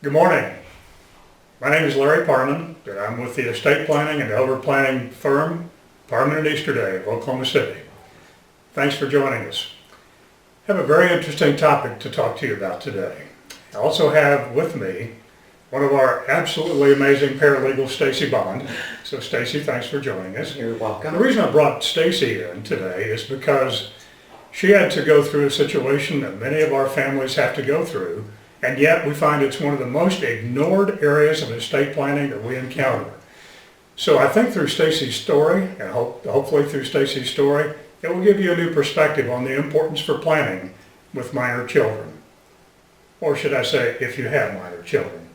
Good morning. My name is Larry Parman, and I'm with the estate planning and elder planning firm, Parman and Easterday of Oklahoma City. Thanks for joining us. I have a very interesting topic to talk to you about today. I also have with me one of our absolutely amazing paralegals, Stacy Bond. So Stacy, thanks for joining us. You're welcome. The reason I brought Stacy in today is because she had to go through a situation that many of our families have to go through, and yet we find it's one of the most ignored areas of estate planning that we encounter. So I think through Stacy's story, and hopefully through Stacy's story, it will give you a new perspective on the importance for planning with minor children. Or should I say, if you have minor children.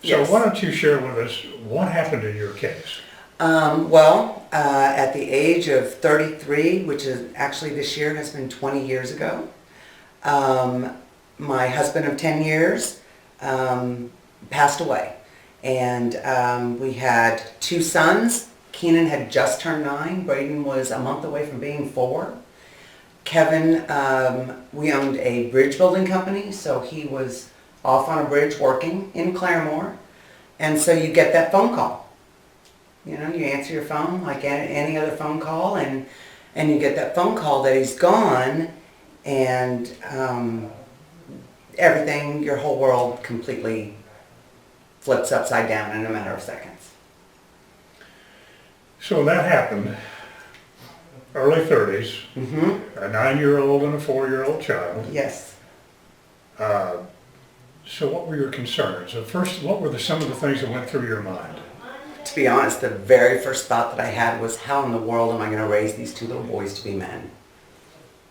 So Yes. why don't you share with us what happened in your case? At the age of 33, which is actually this year has been 20 years ago, my husband of 10 years passed away. And we had two sons. Keenan had just turned 9. Braden was a month away from being 4. Kevin, we owned a bridge building company, so he was off on a bridge working in Claremore. And so you get that phone call. You know, you answer your phone like any other phone call, and you get that phone call that he's gone, and everything, your whole world completely flips upside down in a matter of seconds. So that happened, early 30s, a 9-year-old and a 4-year-old child. Yes. So what were your concerns? First, what were some of the things that went through your mind? To be honest, the very first thought that I had was, how in the world am I going to raise these 2 little boys to be men?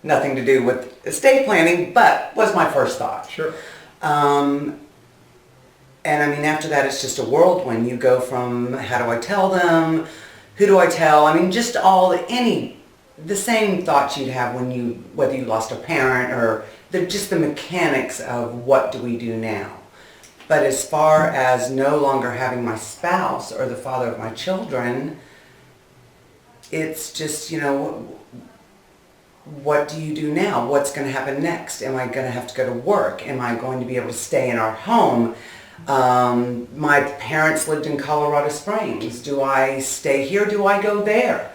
Nothing to do with estate planning, but was my first thought. Sure. And I mean, after that, it's just a whirlwind. You go from, how do I tell them? Who do I tell? I mean, just the same thoughts you'd have whether you lost a parent, or just the mechanics of what do we do now. But as far as no longer having my spouse or the father of my children, it's just, what do you do now? What's going to happen next? Am I going to have to go to work? Am I going to be able to stay in our home? My parents lived in Colorado Springs. Do I stay here? Do I go there?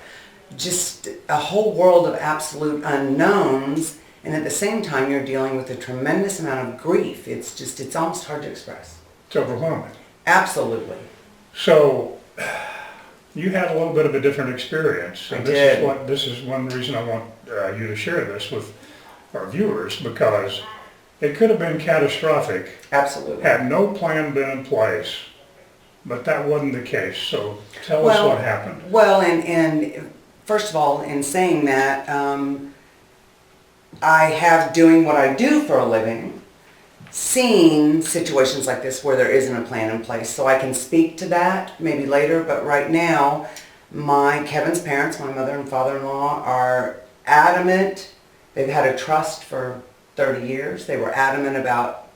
Just a whole world of absolute unknowns. And at the same time, you're dealing with a tremendous amount of grief. It's almost hard to express. It's overwhelming. Absolutely. So you had a little bit of a different experience. And I did. This is one reason I want you to share this with our viewers, because it could have been catastrophic. Absolutely. Had no plan been in place, but that wasn't the case. So tell us what happened. Well, and first of all, in saying that, I have, doing what I do for a living, seen situations like this where there isn't a plan in place. So I can speak to that maybe later, but right now, Kevin's parents, my mother and father-in-law, are adamant. They've had a trust for 30 years. They were adamant about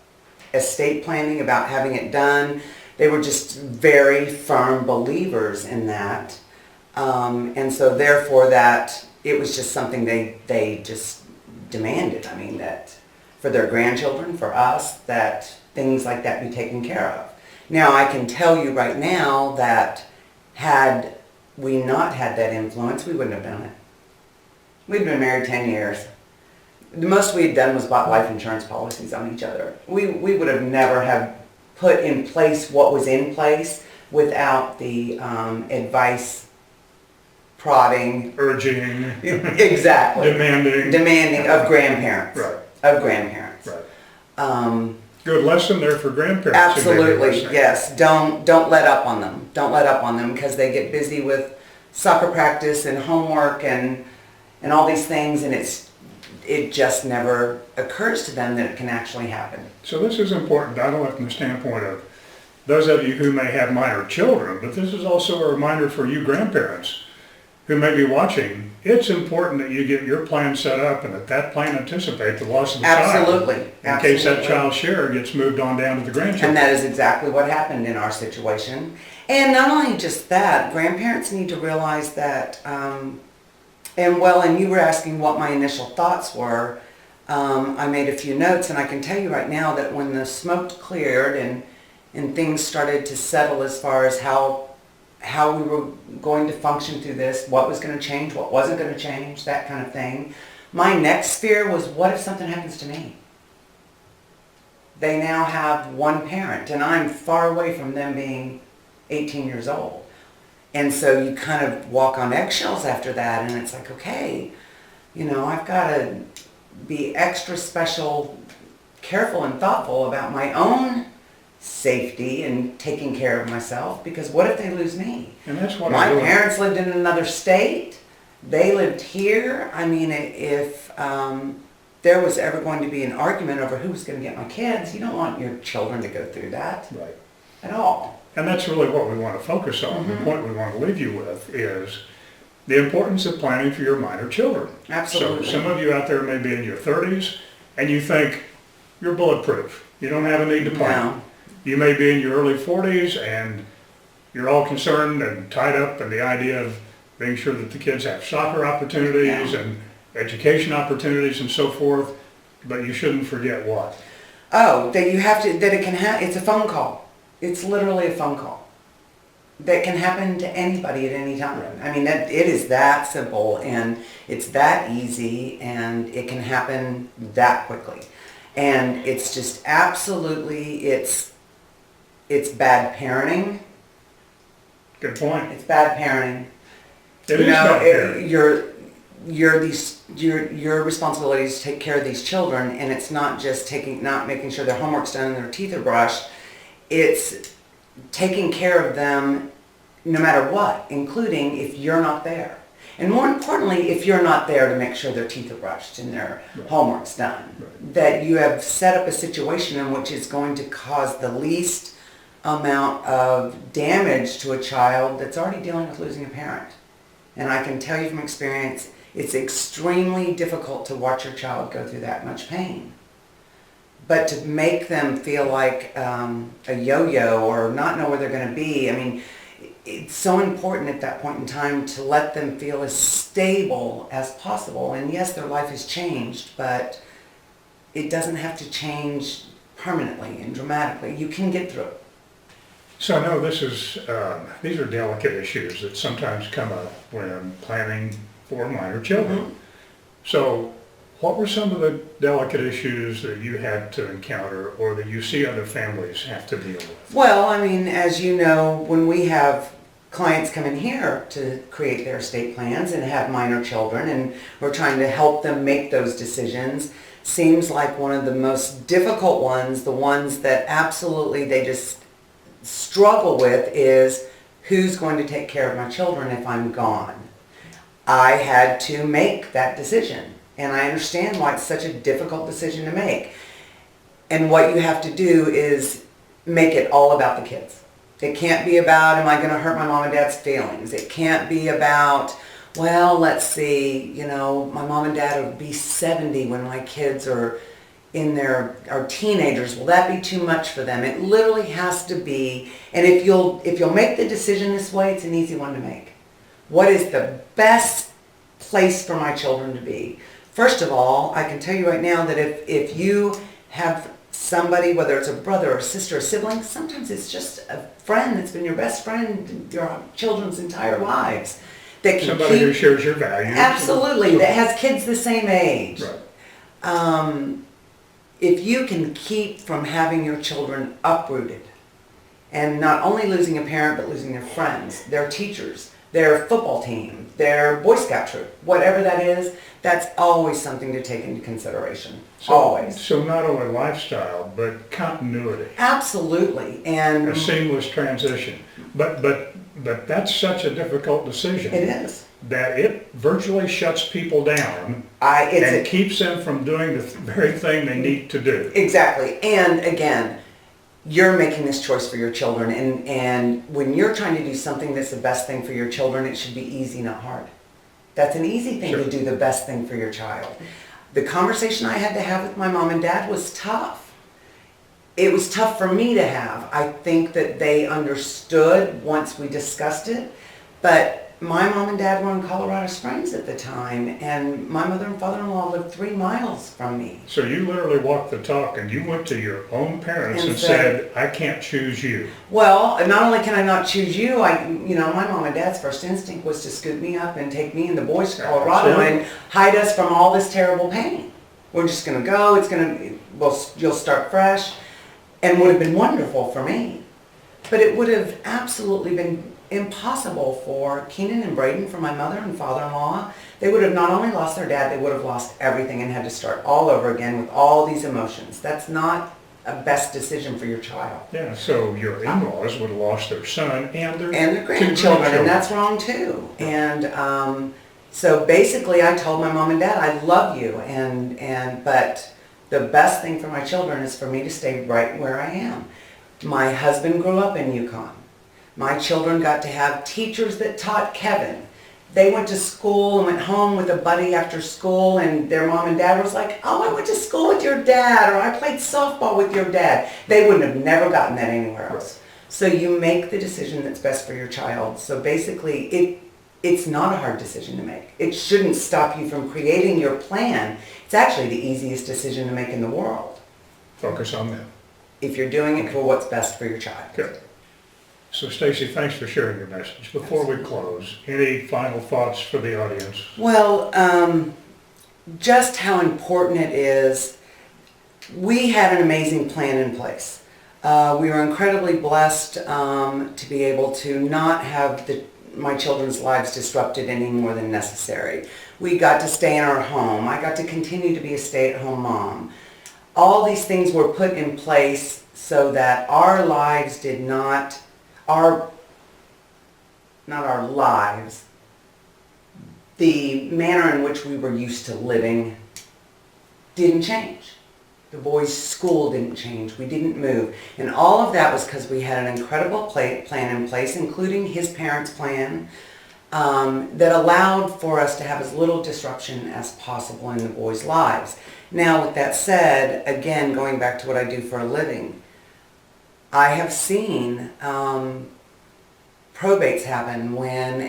estate planning, about having it done. They were just very firm believers in that. And so therefore that, it was just something they just demanded. I mean, that for their grandchildren, for us, that things like that be taken care of. Now, I can tell you right now that had we not had that influence, we wouldn't have done it. We'd been married 10 years. The most we had done was bought life insurance policies on each other. We would have never have put in place what was in place without the advice, prodding, Urging. Exactly. Demanding of grandparents. Right. Of grandparents. Right. Good lesson there for grandparents. Absolutely, yes. Don't let up on them. Don't let up on them, because they get busy with soccer practice and homework and all these things, and it just never occurs to them that it can actually happen. So this is important, not only from the standpoint of those of you who may have minor children, but this is also a reminder for you grandparents who may be watching. It's important that you get your plan set up and that plan anticipate the loss of the Absolutely. child. In case that child's share gets moved on down to the grandchildren. And that is exactly what happened in our situation. And not only just that, grandparents need to realize that, and you were asking what my initial thoughts were. I made a few notes, and I can tell you right now that when the smoke cleared and things started to settle as far as how we were going to function through this, what was going to change, what wasn't going to change, that kind of thing. My next fear was, what if something happens to me? They now have one parent, and I'm far away from them being 18 years old. And so you kind of walk on eggshells after that, and it's like, okay, I've got to be extra special, careful and thoughtful about my own safety and taking care of myself, because what if they lose me? And that's what my parents lived in another state. They lived here. I mean, if there was ever going to be an argument over who was going to get my kids, you don't want your children to go through that Right. at all. And that's really what we want to focus on. The point we want to leave you with is the importance of planning for your minor children. Absolutely. So some of you out there may be in your 30s and you think you're bulletproof. You don't have a need to plan. No. You may be in your early 40s and you're all concerned and tied up in the idea of making sure that the kids have soccer opportunities and education opportunities and so forth, but you shouldn't forget what? Oh, that you have to, that it can it's a phone call. It's literally a phone call that can happen to anybody at any time. I mean, it is that simple, and it's that easy, and it can happen that quickly. And it's just absolutely, it's bad parenting. Good point. It's bad parenting. It is bad parenting. Your responsibility is to take care of these children, and it's not just not making sure their homework's done and their teeth are brushed. It's taking care of them no matter what, including if you're not there. And more importantly, if you're not there to make sure their teeth are brushed and their homework's done. Right. That you have set up a situation in which is going to cause the least amount of damage to a child that's already dealing with losing a parent. And I can tell you from experience, it's extremely difficult to watch your child go through that much pain. But to make them feel like a yo-yo or not know where they're going to be, I mean, it's so important at that point in time to let them feel as stable as possible. And yes, their life has changed, but it doesn't have to change permanently and dramatically. You can get through it. So I know these are delicate issues that sometimes come up when planning for minor children. Mm-hmm. So what were some of the delicate issues that you had to encounter or that you see other families have to deal with? Well, I mean, as you know, when we have clients come in here to create their estate plans and have minor children, and we're trying to help them make those decisions, seems like one of the most difficult ones, the ones that absolutely they just struggle with, is who's going to take care of my children if I'm gone. I had to make that decision, and I understand why it's such a difficult decision to make. And what you have to do is make it all about the kids. It can't be about, am I going to hurt my mom and dad's feelings? It can't be about, well, let's see, my mom and dad will be 70 when my kids are are teenagers. Will that be too much for them? It literally has to be, and if you'll make the decision this way, it's an easy one to make. What is the best place for my children to be? First of all, I can tell you right now that if you have somebody, whether it's a brother or sister or sibling, sometimes it's just a friend that's been your best friend your children's entire lives. That can Somebody who shares your values. Absolutely, that has kids the same age. Right. If you can keep from having your children uprooted and not only losing a parent but losing their friends, their teachers, their football team, their Boy Scout troop, whatever that is, that's always something to take into consideration. Always. So not only lifestyle, but continuity. Absolutely. And a seamless transition. But that's such a difficult decision. It is. That it virtually shuts people down and keeps them from doing the very thing they need to do. Exactly. And again, you're making this choice for your children, and when you're trying to do something that's the best thing for your children, it should be easy, not hard. That's an easy thing to do, the best thing for your child. The conversation I had to have with my mom and dad was tough. It was tough for me to have. I think that they understood once we discussed it, but my mom and dad were in Colorado Springs at the time, and my mother and father-in-law lived 3 miles from me. So you literally walked the talk and you went to your own parents And and said, I can't choose you. Well, not only can I not choose you, my mom and dad's first instinct was to scoop me up and take me and the boys to Colorado Absolutely. and hide us from all this terrible pain. We're just going to go, you'll start fresh, and would have been wonderful for me. But it would have absolutely been impossible for Keenan and Braden, for my mother and father-in-law. They would have not only lost their dad, they would have lost everything and had to start all over again with all these emotions. That's not a best decision for your child. Yeah, so your in-laws would have lost their son and their grandchildren, and that's wrong too. And so basically I told my mom and dad, I love you, but the best thing for my children is for me to stay right where I am. My husband grew up in Yukon. My children got to have teachers that taught Kevin. They went to school and went home with a buddy after school, and their mom and dad was like, oh, I went to school with your dad, or I played softball with your dad. They wouldn't have never gotten that anywhere else. So you make the decision that's best for your child. So basically, it's not a hard decision to make. It shouldn't stop you from creating your plan. It's actually the easiest decision to make in the world. Focus on them. If you're doing it for what's best for your child. Good. So Stacy, thanks for sharing your message. Before we close, any final thoughts for the audience? Well, just how important it is. We had an amazing plan in place. We were incredibly blessed to be able to not have my children's lives disrupted any more than necessary. We got to stay in our home. I got to continue to be a stay-at-home mom. All these things were put in place so that our lives did not, not our lives, the manner in which we were used to living didn't change. The boys' school didn't change. We didn't move. And all of that was because we had an incredible plan in place, including his parents' plan, that allowed for us to have as little disruption as possible in the boys' lives. Now, with that said, again, going back to what I do for a living, I have seen probates happen when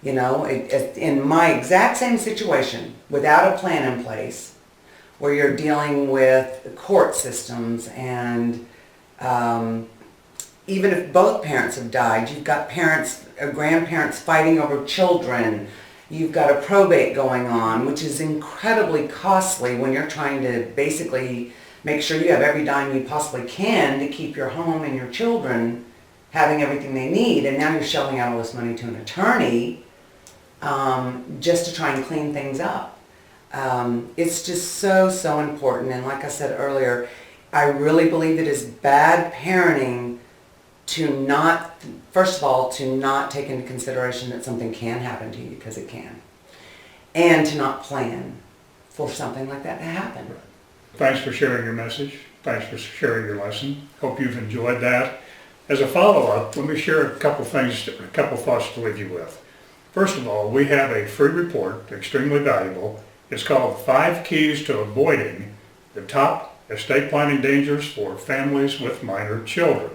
in my exact same situation, without a plan in place, where you're dealing with court systems and even if both parents have died, you've got grandparents fighting over children. You've got a probate going on, which is incredibly costly when you're trying to basically make sure you have every dime you possibly can to keep your home and your children having everything they need. And now you're shelling out all this money to an attorney just to try and clean things up. It's just so important. And like I said earlier, I really believe it is bad parenting to not, first of all, to not take into consideration that something can happen to you, because it can, and to not plan for something like that to happen. Thanks for sharing your message. Thanks for sharing your lesson. Hope you've enjoyed that. As a follow-up, let me share a couple thoughts to leave you with. First of all, we have a free report, extremely valuable. It's called 5 Keys to Avoiding the Top Estate Planning Dangers for Families with Minor Children.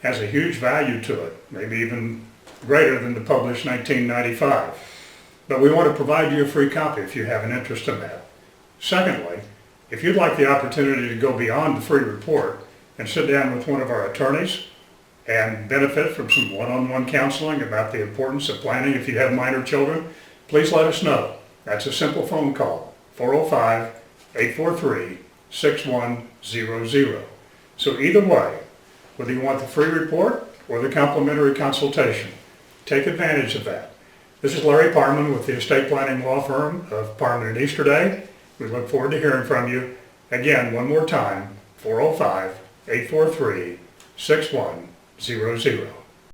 Has a huge value to it, maybe even greater than the published 1995. But we want to provide you a free copy if you have an interest in that. Secondly, if you'd like the opportunity to go beyond the free report and sit down with one of our attorneys and benefit from some one-on-one counseling about the importance of planning if you have minor children, please let us know. That's a simple phone call, 405-843-6100. So either way, whether you want the free report or the complimentary consultation, take advantage of that. This is Larry Parman with the estate planning law firm of Parman and Easterday. We look forward to hearing from you. Again, one more time, 405-843-6100.